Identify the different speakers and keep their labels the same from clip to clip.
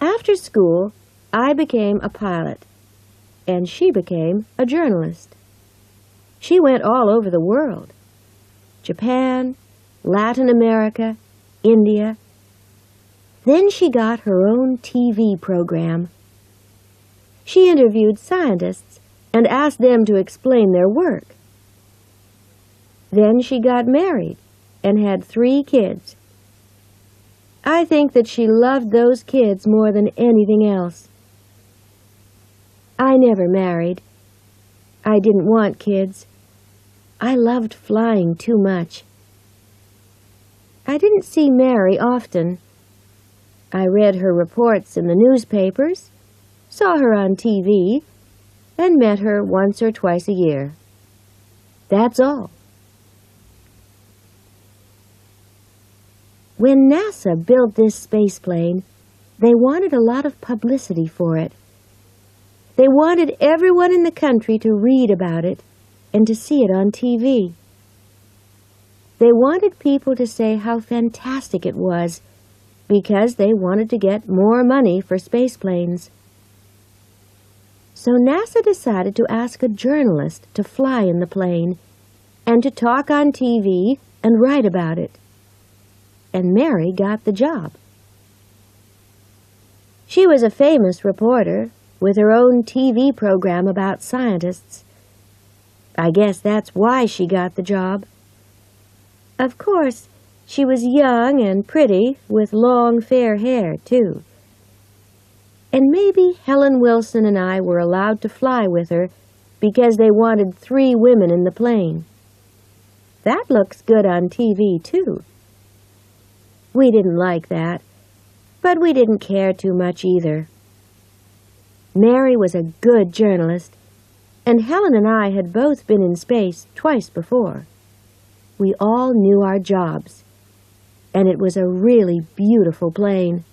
Speaker 1: After school, I became a pilot, and she became a journalist. She went all over the world: Japan, Latin America, India. Then she got her own TV program. She interviewed scientists and asked them to explain their work. Then she got married and had 3 kids. I think that she loved those kids more than anything else. I never married. I didn't want kids. I loved flying too much. I didn't see Mary often. I read her reports in the newspapers, saw her on TV, and met her once or twice a year. That's all. When NASA built this spaceplane, they wanted a lot of publicity for it. They wanted everyone in the country to read about it and to see it on TV. They wanted people to say how fantastic it was because they wanted to get more money for spaceplanes. So NASA decided to ask a journalist to fly in the plane and to talk on TV and write about it. And Mary got the job. She was a famous reporter with her own TV program about scientists. I guess that's why she got the job. Of course, she was young and pretty with long fair hair, too. And maybe Helen Wilson and I were allowed to fly with her because they wanted 3 women in the plane. That looks good on TV, too. We didn't like that, but we didn't care too much either. Mary was a good journalist, and Helen and I had both been in space twice before. We all knew our jobs, and it was a really beautiful plane.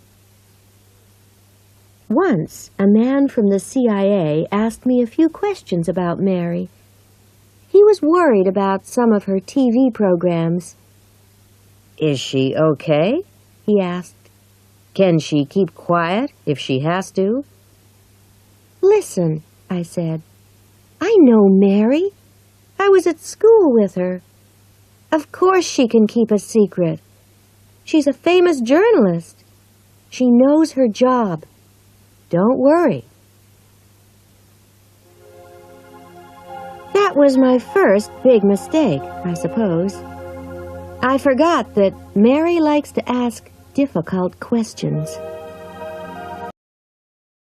Speaker 1: Once, a man from the CIA asked me a few questions about Mary. He was worried about some of her TV programs. "Is she okay?" he asked. "Can she keep quiet if she has to?" "Listen," I said. "I know Mary. I was at school with her. Of course she can keep a secret. She's a famous journalist. She knows her job. Don't worry." That was my first big mistake, I suppose. I forgot that Mary likes to ask difficult questions.